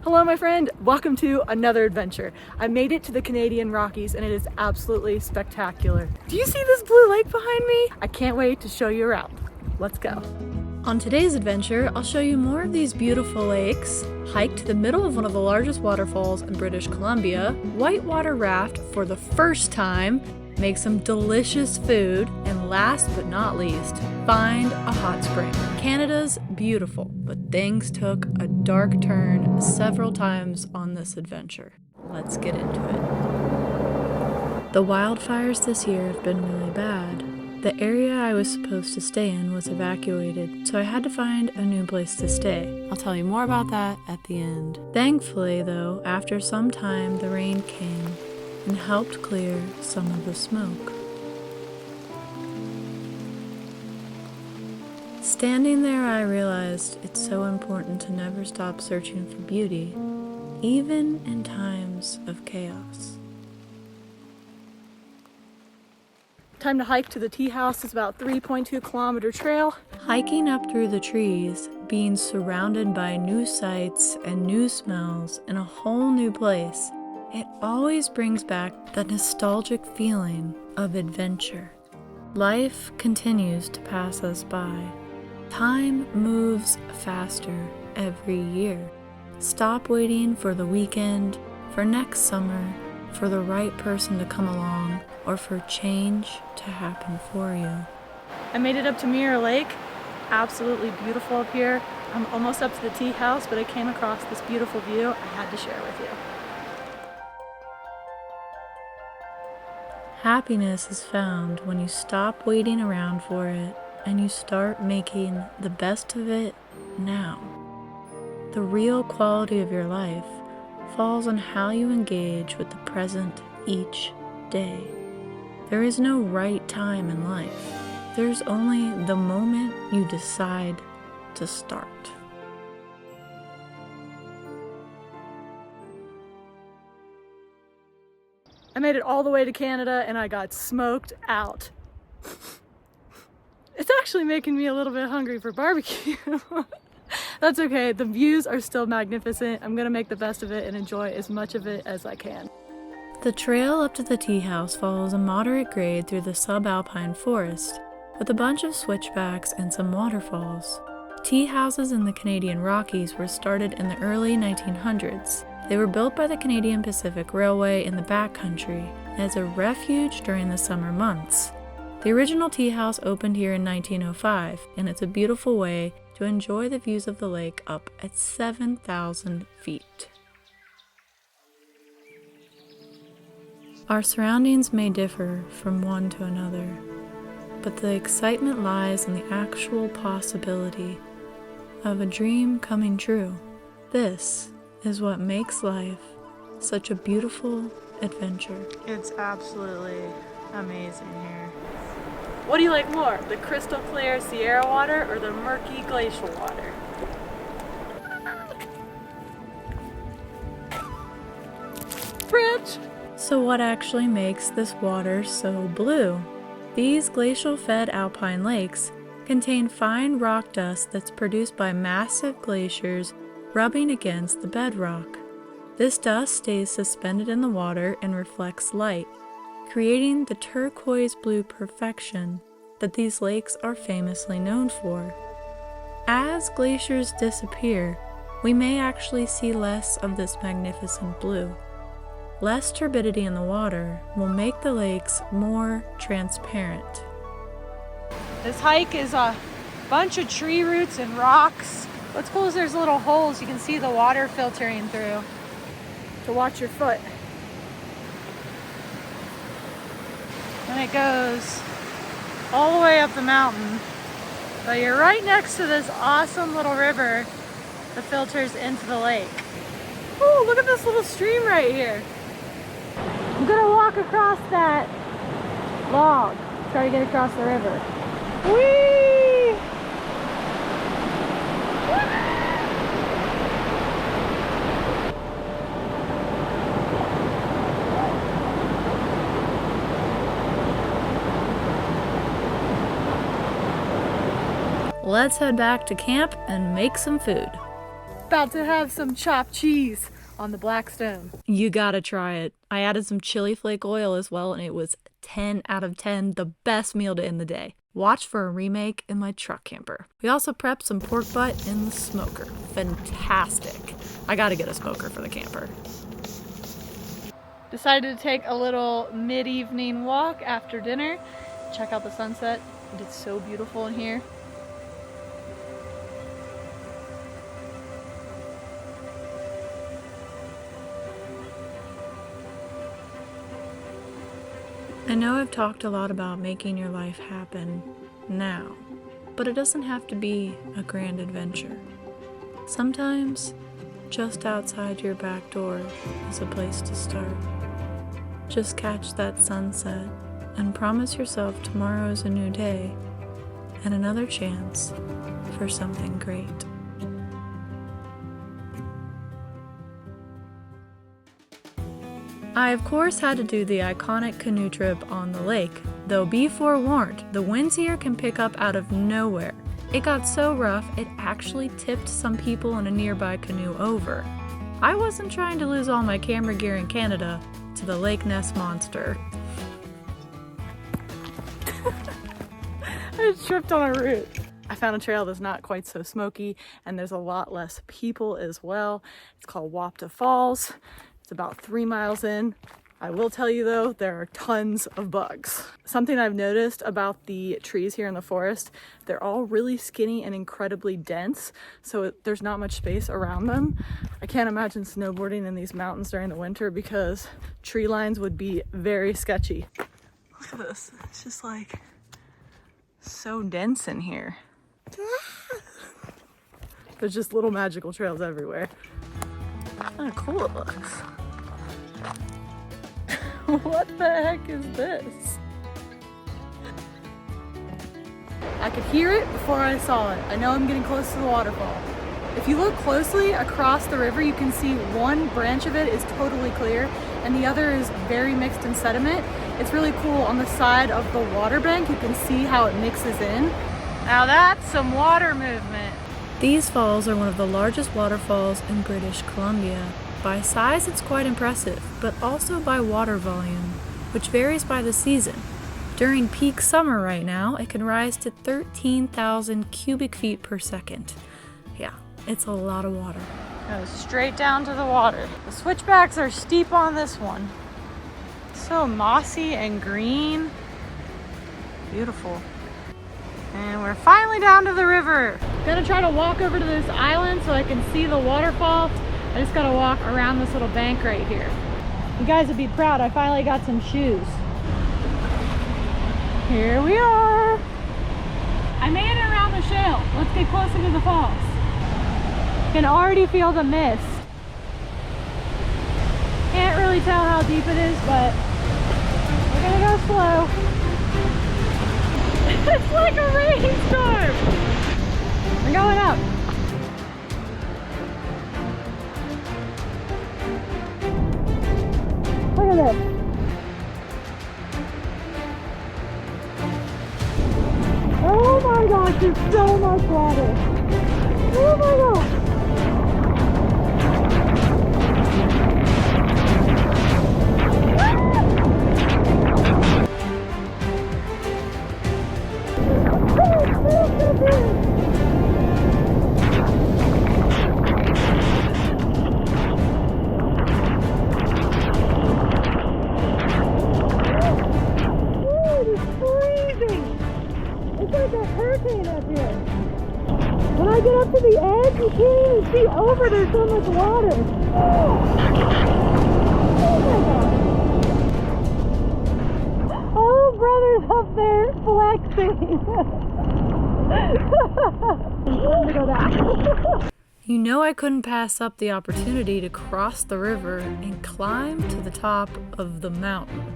Hello my friend, welcome to another adventure. I made it to the Canadian Rockies and it is absolutely spectacular. Do you see this blue lake behind me? I can't wait to show you around. Let's go. On today's adventure, I'll show you more of these beautiful lakes, hike to the middle of one of the largest waterfalls in British Columbia, whitewater raft for the first time, make some delicious food, and last but not least, find a hot spring. Canada's beautiful, but things took a dark turn several times on this adventure. Let's get into it. The wildfires this year have been really bad. The area I was supposed to stay in was evacuated, so I had to find a new place to stay. I'll tell you more about that at the end. Thankfully, though, after some time, the rain came and helped clear some of the smoke. Standing there, I realized it's so important to never stop searching for beauty, even in times of chaos. Time to hike to the tea house. It's about 3.2-kilometer trail. Hiking up through the trees, being surrounded by new sights and new smells in a whole new place, it always brings back the nostalgic feeling of adventure. Life continues to pass us by. Time moves faster every year. Stop waiting for the weekend, for next summer, for the right person to come along, or for change to happen for you. I made it up to Mirror Lake. Absolutely beautiful up here. I'm almost up to the tea house, but I came across this beautiful view I had to share with you. Happiness is found when you stop waiting around for it and you start making the best of it now. The real quality of your life falls on how you engage with the present each day. There is no right time in life. There's only the moment you decide to start. I made it all the way to Canada and I got smoked out. It's actually making me a little bit hungry for barbecue. That's okay, the views are still magnificent. I'm gonna make the best of it and enjoy as much of it as I can. The trail up to the tea house follows a moderate grade through the subalpine forest, with a bunch of switchbacks and some waterfalls. Tea houses in the Canadian Rockies were started in the early 1900s. They were built by the Canadian Pacific Railway in the backcountry as a refuge during the summer months. The original tea house opened here in 1905, and it's a beautiful way to enjoy the views of the lake up at 7,000 feet. Our surroundings may differ from one to another, but the excitement lies in the actual possibility of a dream coming true. This is what makes life such a beautiful adventure. It's absolutely amazing here. What do you like more, the crystal clear Sierra water or the murky glacial water? French! So what actually makes this water so blue? These glacial-fed alpine lakes contain fine rock dust that's produced by massive glaciers rubbing against the bedrock. This dust stays suspended in the water and reflects light, creating the turquoise blue perfection that these lakes are famously known for. As glaciers disappear, we may actually see less of this magnificent blue. Less turbidity in the water will make the lakes more transparent. This hike is a bunch of tree roots and rocks. What's cool is there's little holes you can see the water filtering through to watch your foot. And it goes all the way up the mountain. But you're right next to this awesome little river that filters into the lake. Oh, look at this little stream right here. I'm gonna walk across that log, try to get across the river. Whee! Let's head back to camp and make some food. About to have some chopped cheese on the Blackstone. You gotta try it. I added some chili flake oil as well, and it was 10 out of 10, the best meal to end the day. Watch for a remake in my truck camper. We also prepped some pork butt in the smoker. Fantastic. I gotta get a smoker for the camper. Decided to take a little mid-evening walk after dinner. Check out the sunset. It is so beautiful in here. I know I've talked a lot about making your life happen now, but it doesn't have to be a grand adventure. Sometimes, just outside your back door is a place to start. Just catch that sunset and promise yourself tomorrow is a new day and another chance for something great. I of course had to do the iconic canoe trip on the lake, though be forewarned, the winds here can pick up out of nowhere. It got so rough, it actually tipped some people in a nearby canoe over. I wasn't trying to lose all my camera gear in Canada to the Lake Ness monster. I just tripped on a root. I found a trail that's not quite so smoky, and there's a lot less people as well. It's called Wapta Falls. It's about 3 miles in. I will tell you though, there are tons of bugs. Something I've noticed about the trees here in the forest, they're all really skinny and incredibly dense, so there's not much space around them. I can't imagine snowboarding in these mountains during the winter because tree lines would be very sketchy. Look at this, it's just like so dense in here. There's just little magical trails everywhere. How cool it looks. What the heck is this? I could hear it before I saw it. I know I'm getting close to the waterfall. If you look closely across the river, you can see one branch of it is totally clear and the other is very mixed in sediment. It's really cool. On the side of the water bank, you can see how it mixes in. Now that's some water movement. These falls are one of the largest waterfalls in British Columbia. By size, it's quite impressive, but also by water volume, which varies by the season. During peak summer right now, it can rise to 13,000 cubic feet per second. Yeah, it's a lot of water. Goes straight down to the water. The switchbacks are steep on this one. So mossy and green. Beautiful. And we're finally down to the river. Gonna try to walk over to this island so I can see the waterfall. I just gotta walk around this little bank right here. You guys would be proud, I finally got some shoes. Here we are. I made it around the shale. Let's get closer to the falls. Can already feel the mist. Can't really tell how deep it is, but we're gonna go slow. It's like a rainstorm. We're going up. Look at this. Oh my gosh, there's so much water. Oh my gosh. When I get up to the edge, you can't even see over. There's so much water. Oh my god. Oh, brother's up there flexing. Time to go down. You know I couldn't pass up the opportunity to cross the river and climb to the top of the mountain.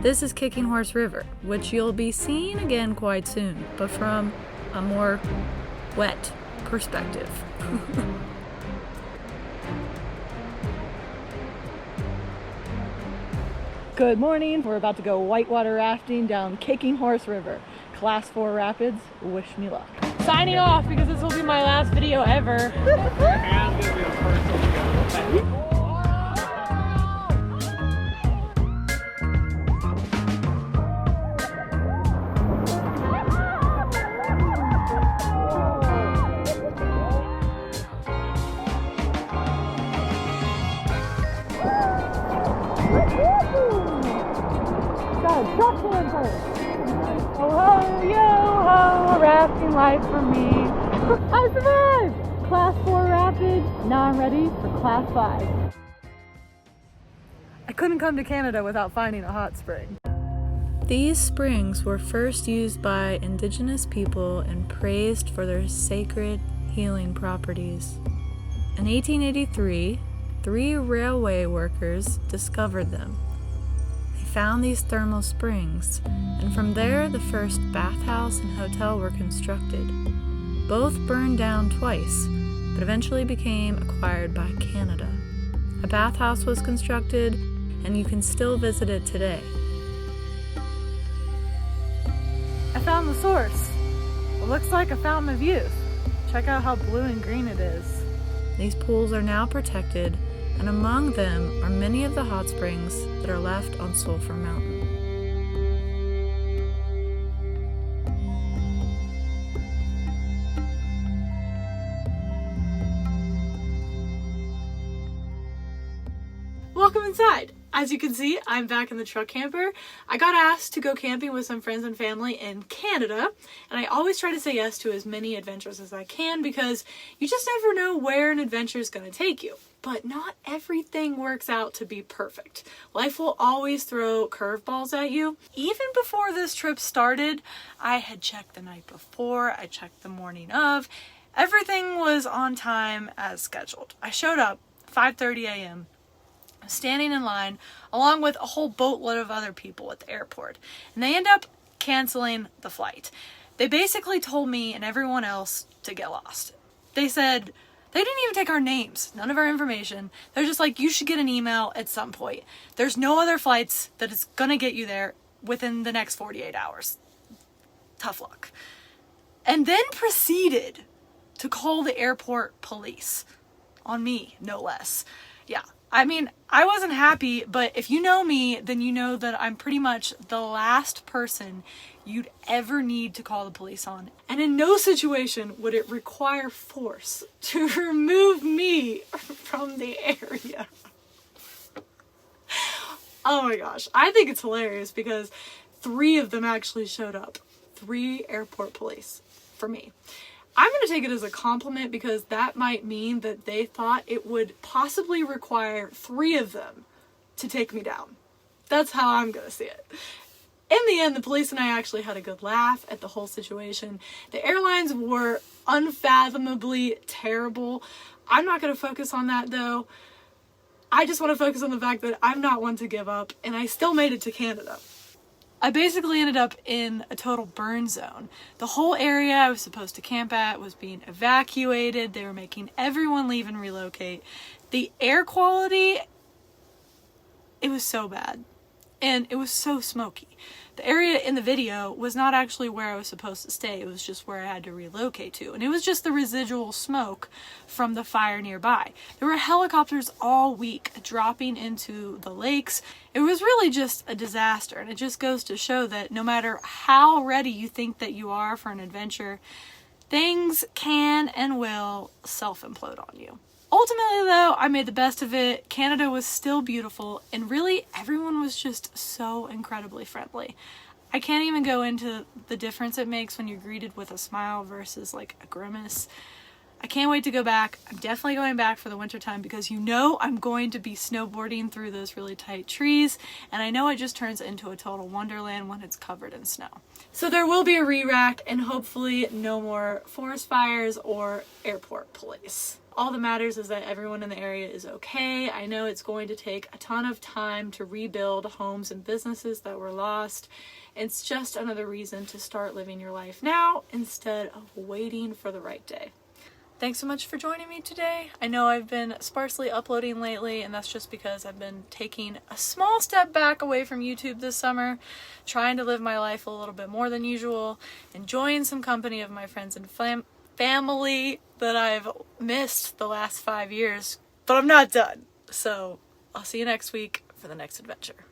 This is Kicking Horse River, which you'll be seeing again quite soon, but from a more wet perspective. Good morning. We're about to go whitewater rafting down Kicking Horse River. Class 4 rapids. Wish me luck. Side signing off because this will be my last video ever. Oh, yo-ho, a rafting life for me. I survived! Class 4 rapid, now I'm ready for Class 5. I couldn't come to Canada without finding a hot spring. These springs were first used by Indigenous people and praised for their sacred healing properties. In 1883, 3 railway workers discovered them. Found these thermal springs, and from there the first bathhouse and hotel were constructed. Both burned down twice, but eventually became acquired by Canada. A bathhouse was constructed, and you can still visit it today. I found the source. It looks like a fountain of youth. Check out how blue and green it is. These pools are now protected, and among them are many of the hot springs that are left on Sulphur Mountain. Welcome inside. As you can see, I'm back in the truck camper. I got asked to go camping with some friends and family in Canada, and I always try to say yes to as many adventures as I can because you just never know where an adventure is going to take you. But not everything works out to be perfect. Life will always throw curveballs at you. Even before this trip started, I had checked the night before, I checked the morning of. Everything was on time as scheduled. I showed up 5:30 a.m. standing in line along with a whole boatload of other people at the airport, and they end up canceling the flight. They basically told me and everyone else to get lost. They said they didn't even take our names, none of our information. They're just like, you should get an email at some point. There's no other flights that is gonna get you there within the next 48 hours. Tough luck. And then proceeded to call the airport police on me, no less. Yeah. I mean, I wasn't happy, but if you know me, then you know that I'm pretty much the last person you'd ever need to call the police on. And in no situation would it require force to remove me from the area. Oh my gosh, I think it's hilarious because 3 of them actually showed up. 3 airport police for me. I'm going to take it as a compliment because that might mean that they thought it would possibly require 3 of them to take me down. That's how I'm going to see it. In the end, the police and I actually had a good laugh at the whole situation. The airlines were unfathomably terrible. I'm not going to focus on that though. I just want to focus on the fact that I'm not one to give up, and I still made it to Canada. I basically ended up in a total burn zone. The whole area I was supposed to camp at was being evacuated. They were making everyone leave and relocate. The air quality, it was so bad. And it was so smoky. The area in the video was not actually where I was supposed to stay. It was just where I had to relocate to. And it was just the residual smoke from the fire nearby. There were helicopters all week dropping into the lakes. It was really just a disaster. And it just goes to show that no matter how ready you think that you are for an adventure, things can and will self-implode on you. Ultimately, though, I made the best of it. Canada was still beautiful, and really, everyone was just so incredibly friendly. I can't even go into the difference it makes when you're greeted with a smile versus, like, a grimace. I can't wait to go back. I'm definitely going back for the wintertime because you know I'm going to be snowboarding through those really tight trees, and I know it just turns into a total wonderland when it's covered in snow. So there will be a re-rack, and hopefully no more forest fires or airport police. All that matters is that everyone in the area is okay. I know it's going to take a ton of time to rebuild homes and businesses that were lost. It's just another reason to start living your life now instead of waiting for the right day. Thanks so much for joining me today. I know I've been sparsely uploading lately, and that's just because I've been taking a small step back away from YouTube this summer, trying to live my life a little bit more than usual, enjoying some company of my friends and family that I've missed the last 5 years, but I'm not done. So I'll see you next week for the next adventure.